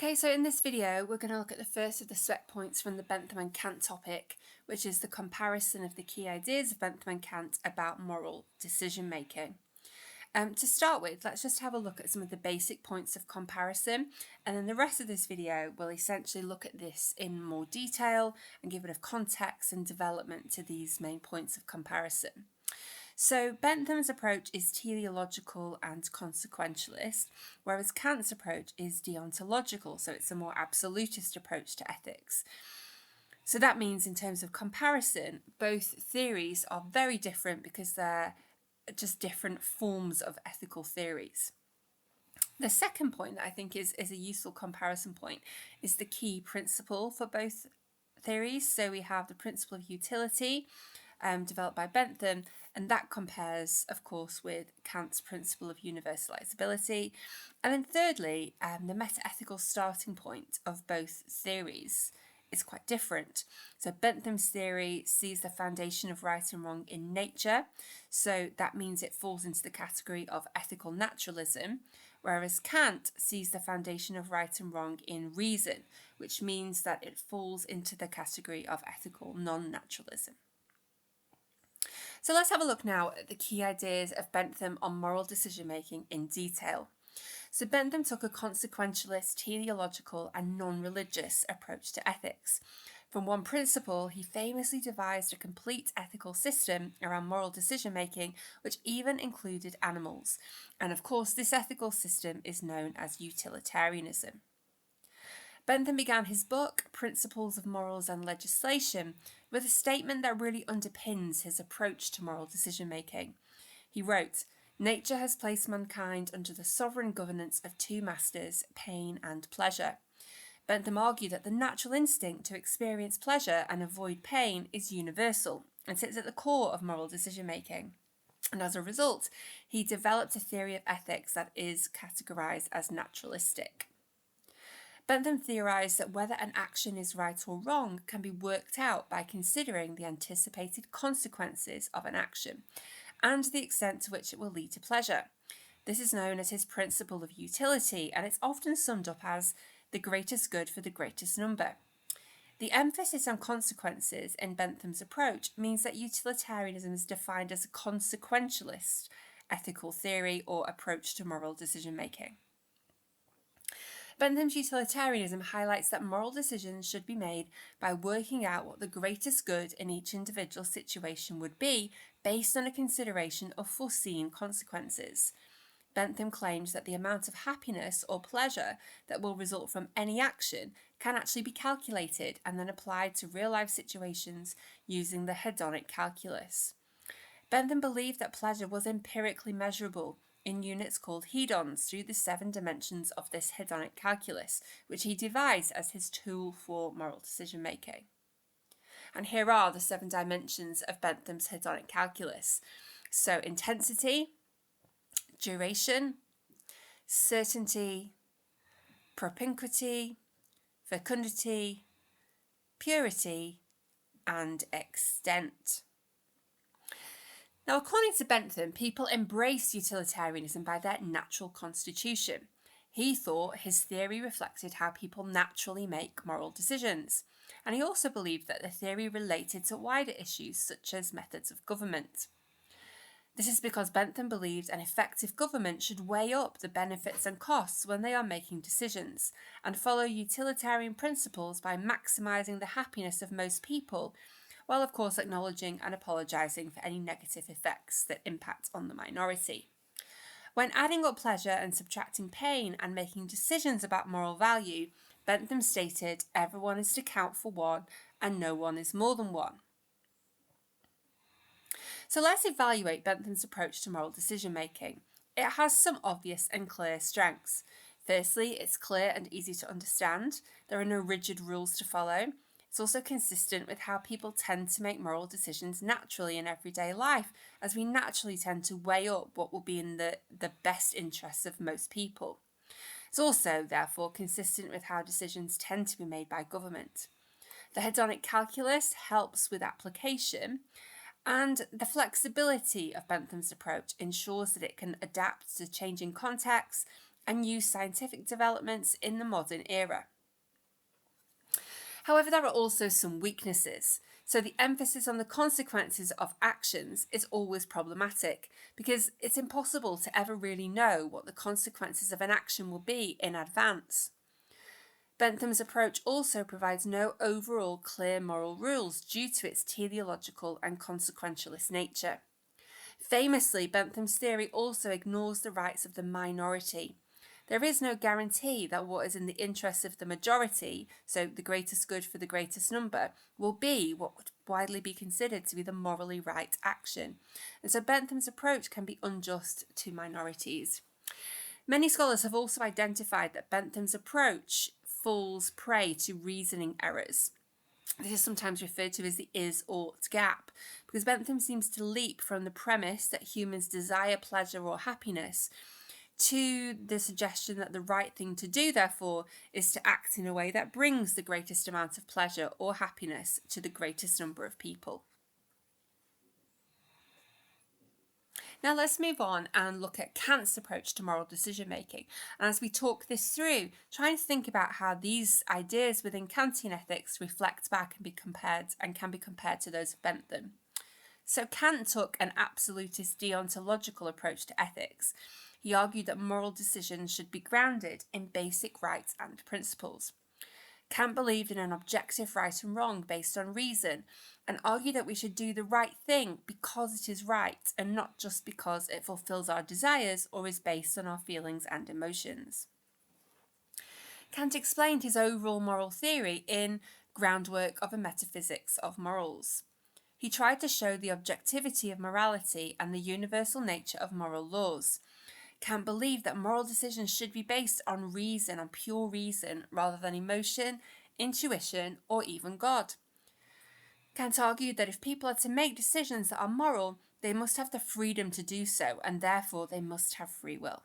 Okay, so in this video, we're going to look at the first of the SWEC points from the Bentham and Kant topic, which is the comparison of the key ideas of Bentham and Kant about moral decision making. To start with, let's just have a look at some of the basic points of comparison, and then the rest of this video will essentially look at this in more detail and give a bit of context and development to these main points of comparison. So Bentham's approach is teleological and consequentialist, whereas Kant's approach is deontological, so it's a more absolutist approach to ethics. So that means in terms of comparison, both theories are very different because they're just different forms of ethical theories. The second point that I think is a useful comparison point is the key principle for both theories. So we have the principle of utility, developed by Bentham, and that compares, of course, with Kant's principle of universalizability. And then thirdly, the meta-ethical starting point of both theories is quite different. So Bentham's theory sees the foundation of right and wrong in nature, so that means it falls into the category of ethical naturalism, whereas Kant sees the foundation of right and wrong in reason, which means that it falls into the category of ethical non-naturalism. So let's have a look now at the key ideas of Bentham on moral decision-making in detail. So Bentham took a consequentialist, teleological and non-religious approach to ethics. From one principle, he famously devised a complete ethical system around moral decision-making, which even included animals. And of course, this ethical system is known as utilitarianism. Bentham began his book, Principles of Morals and Legislation, with a statement that really underpins his approach to moral decision-making. He wrote, "Nature has placed mankind under the sovereign governance of two masters, pain and pleasure." Bentham argued that the natural instinct to experience pleasure and avoid pain is universal and sits at the core of moral decision-making. And as a result, he developed a theory of ethics that is categorized as naturalistic. Bentham theorized that whether an action is right or wrong can be worked out by considering the anticipated consequences of an action and the extent to which it will lead to pleasure. This is known as his principle of utility, and it's often summed up as the greatest good for the greatest number. The emphasis on consequences in Bentham's approach means that utilitarianism is defined as a consequentialist ethical theory or approach to moral decision-making. Bentham's utilitarianism highlights that moral decisions should be made by working out what the greatest good in each individual situation would be based on a consideration of foreseen consequences. Bentham claims that the amount of happiness or pleasure that will result from any action can actually be calculated and then applied to real-life situations using the hedonic calculus. Bentham believed that pleasure was empirically measurable in units called hedons through the 7 dimensions of this hedonic calculus, which he devised as his tool for moral decision-making. And here are the 7 dimensions of Bentham's hedonic calculus. So intensity, duration, certainty, propinquity, fecundity, purity, and extent. Now, according to Bentham, people embraced utilitarianism by their natural constitution. He thought his theory reflected how people naturally make moral decisions, and he also believed that the theory related to wider issues such as methods of government. This is because Bentham believed an effective government should weigh up the benefits and costs when they are making decisions, and follow utilitarian principles by maximising the happiness of most people, while of course acknowledging and apologising for any negative effects that impact on the minority. When adding up pleasure and subtracting pain and making decisions about moral value, Bentham stated, "Everyone is to count for one, and no one is more than one." So let's evaluate Bentham's approach to moral decision-making. It has some obvious and clear strengths. Firstly, it's clear and easy to understand. There are no rigid rules to follow. It's also consistent with how people tend to make moral decisions naturally in everyday life, as we naturally tend to weigh up what will be in the best interests of most people. It's also, therefore, consistent with how decisions tend to be made by government. The hedonic calculus helps with application, and the flexibility of Bentham's approach ensures that it can adapt to changing contexts and new scientific developments in the modern era. However, there are also some weaknesses. So the emphasis on the consequences of actions is always problematic because it's impossible to ever really know what the consequences of an action will be in advance. Bentham's approach also provides no overall clear moral rules due to its teleological and consequentialist nature. Famously, Bentham's theory also ignores the rights of the minority. There is no guarantee that what is in the interests of the majority, so the greatest good for the greatest number, will be what would widely be considered to be the morally right action. And so Bentham's approach can be unjust to minorities. Many scholars have also identified that Bentham's approach falls prey to reasoning errors. This is sometimes referred to as the is-ought gap, because Bentham seems to leap from the premise that humans desire pleasure or happiness to the suggestion that the right thing to do, therefore, is to act in a way that brings the greatest amount of pleasure or happiness to the greatest number of people. Now let's move on and look at Kant's approach to moral decision making. And as we talk this through, try and think about how these ideas within Kantian ethics reflect back and can be compared to those of Bentham. So Kant took an absolutist deontological approach to ethics. He argued that moral decisions should be grounded in basic rights and principles. Kant believed in an objective right and wrong based on reason, and argued that we should do the right thing because it is right and not just because it fulfills our desires or is based on our feelings and emotions. Kant explained his overall moral theory in Groundwork of a Metaphysics of Morals. He tried to show the objectivity of morality and the universal nature of moral laws. Kant believed that moral decisions should be based on reason, on pure reason, rather than emotion, intuition, or even God. Kant argued that if people are to make decisions that are moral, they must have the freedom to do so, and therefore they must have free will.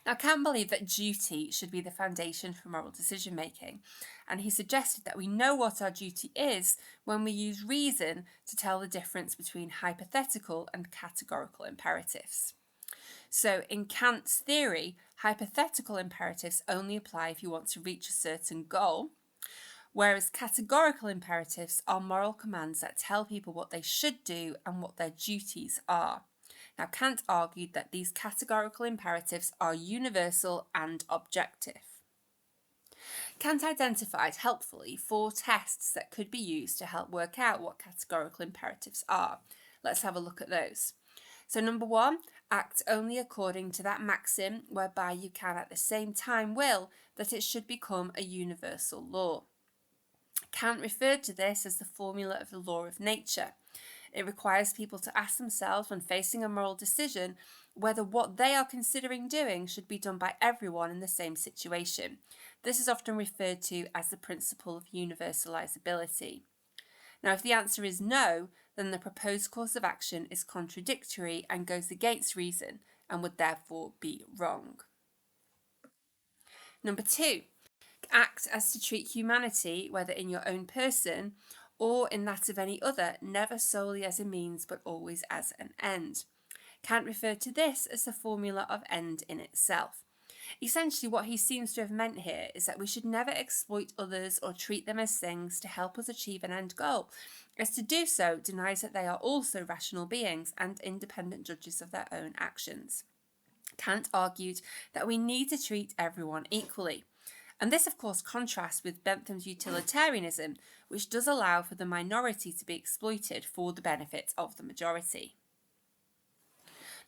Now, Kant believed that duty should be the foundation for moral decision making, and he suggested that we know what our duty is when we use reason to tell the difference between hypothetical and categorical imperatives. So in Kant's theory, hypothetical imperatives only apply if you want to reach a certain goal, whereas categorical imperatives are moral commands that tell people what they should do and what their duties are. Now, Kant argued that these categorical imperatives are universal and objective. Kant identified helpfully 4 tests that could be used to help work out what categorical imperatives are. Let's have a look at those. So number 1, act only according to that maxim whereby you can at the same time will that it should become a universal law. Kant referred to this as the formula of the law of nature. It requires people to ask themselves when facing a moral decision whether what they are considering doing should be done by everyone in the same situation. This is often referred to as the principle of universalizability. Now, if the answer is no, then the proposed course of action is contradictory and goes against reason and would therefore be wrong. Number 2, act as to treat humanity, whether in your own person or in that of any other, never solely as a means but always as an end. Kant referred to this as the formula of end in itself. Essentially, what he seems to have meant here is that we should never exploit others or treat them as things to help us achieve an end goal, as to do so denies that they are also rational beings and independent judges of their own actions. Kant argued that we need to treat everyone equally. And this, of course, contrasts with Bentham's utilitarianism, which does allow for the minority to be exploited for the benefit of the majority.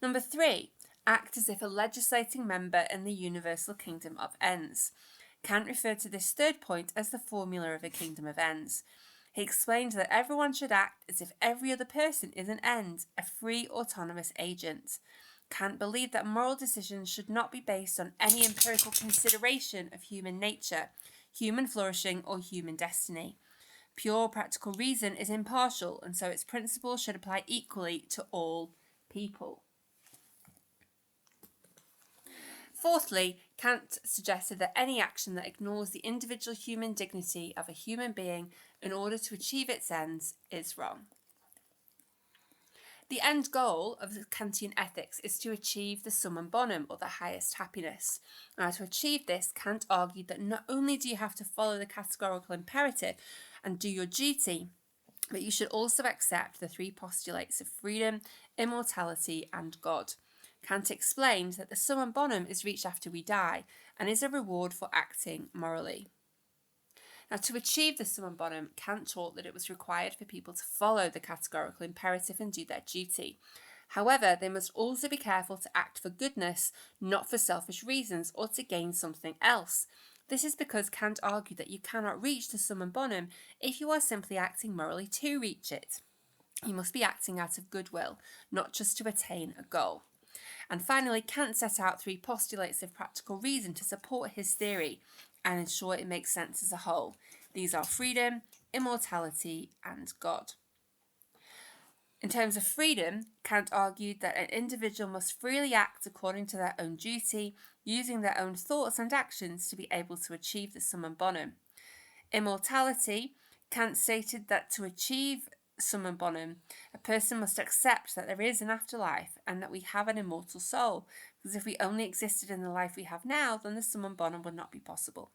Number 3, act as if a legislating member in the universal kingdom of ends. Kant referred to this third point as the formula of a kingdom of ends. He explained that everyone should act as if every other person is an end, a free autonomous agent. Kant believed that moral decisions should not be based on any empirical consideration of human nature, human flourishing, or human destiny. Pure practical reason is impartial, and so its principles should apply equally to all people. Fourthly, Kant suggested that any action that ignores the individual human dignity of a human being in order to achieve its ends is wrong. The end goal of the Kantian ethics is to achieve the summum bonum, or the highest happiness. Now, to achieve this, Kant argued that not only do you have to follow the categorical imperative and do your duty, but you should also accept the three postulates of freedom, immortality, and God. Kant explained that the summum bonum is reached after we die and is a reward for acting morally. Now, to achieve the summum bonum, Kant taught that it was required for people to follow the categorical imperative and do their duty. However, they must also be careful to act for goodness, not for selfish reasons or to gain something else. This is because Kant argued that you cannot reach the summum bonum if you are simply acting morally to reach it. You must be acting out of goodwill, not just to attain a goal. And finally, Kant set out three postulates of practical reason to support his theory and ensure it makes sense as a whole. These are freedom, immortality, and God. In terms of freedom, Kant argued that an individual must freely act according to their own duty, using their own thoughts and actions to be able to achieve the summum bonum. Immortality, Kant stated that to achieve summum bonum, a person must accept that there is an afterlife and that we have an immortal soul, because if we only existed in the life we have now, then the summum bonum would not be possible.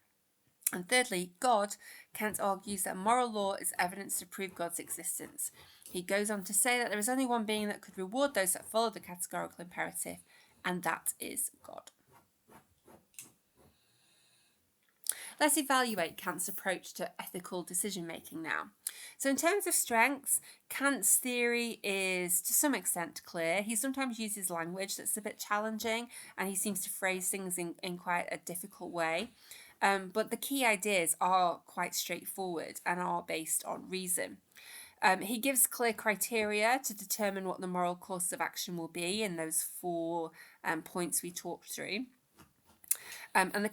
And thirdly, God, Kant argues that moral law is evidence to prove God's existence. He goes on to say that there is only one being that could reward those that follow the categorical imperative, and that is God. Let's evaluate Kant's approach to ethical decision-making now. So in terms of strengths, Kant's theory is to some extent clear. He sometimes uses language that's a bit challenging, and he seems to phrase things in quite a difficult way. But the key ideas are quite straightforward and are based on reason. He gives clear criteria to determine what the moral course of action will be in those four points we talked through. And the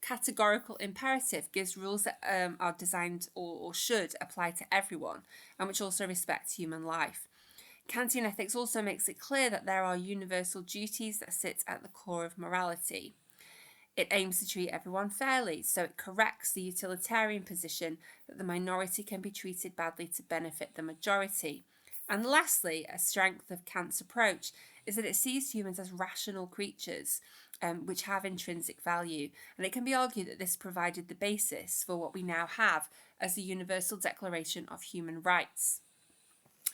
categorical imperative gives rules that are designed or should apply to everyone, and which also respect human life. Kantian ethics also makes it clear that there are universal duties that sit at the core of morality. It aims to treat everyone fairly, so it corrects the utilitarian position that the minority can be treated badly to benefit the majority. And lastly, a strength of Kant's approach is that it sees humans as rational creatures, which have intrinsic value, and it can be argued that this provided the basis for what we now have as the Universal Declaration of Human Rights.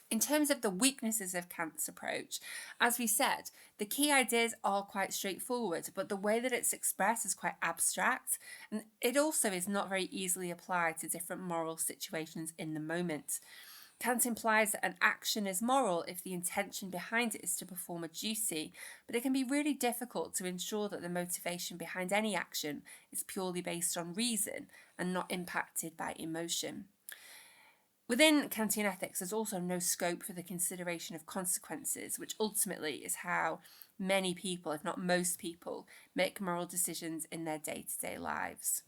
In terms of the weaknesses of Kant's approach, as we said, the key ideas are quite straightforward, but the way that it's expressed is quite abstract, and it also is not very easily applied to different moral situations in the moment. Kant implies that an action is moral if the intention behind it is to perform a duty, but it can be really difficult to ensure that the motivation behind any action is purely based on reason and not impacted by emotion. Within Kantian ethics, there's also no scope for the consideration of consequences, which ultimately is how many people, if not most people, make moral decisions in their day-to-day lives.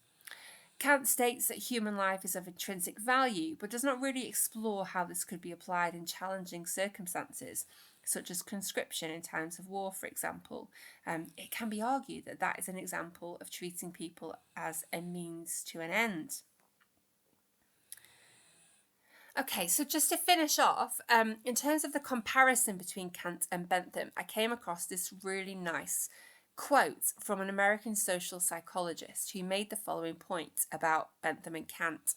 Kant states that human life is of intrinsic value, but does not really explore how this could be applied in challenging circumstances, such as conscription in times of war, for example. It can be argued that that is an example of treating people as a means to an end. Okay, so just to finish off, in terms of the comparison between Kant and Bentham, I came across this really nice quote from an American social psychologist who made the following point about Bentham and Kant.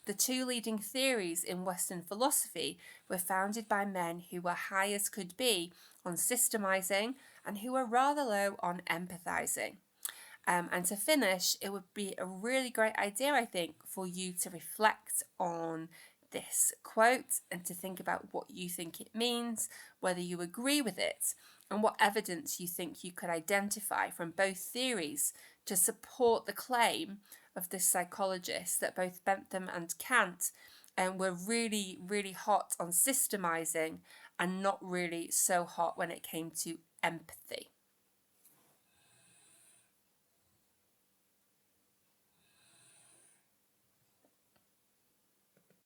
The two leading theories in Western philosophy were founded by men who were high as could be on systemizing and who were rather low on empathizing. And to finish, it would be a really great idea, I think, for you to reflect on this quote and to think about what you think it means, whether you agree with it, and what evidence you think you could identify from both theories to support the claim of this psychologist that both Bentham and Kant were really, really hot on systemizing and not really so hot when it came to empathy.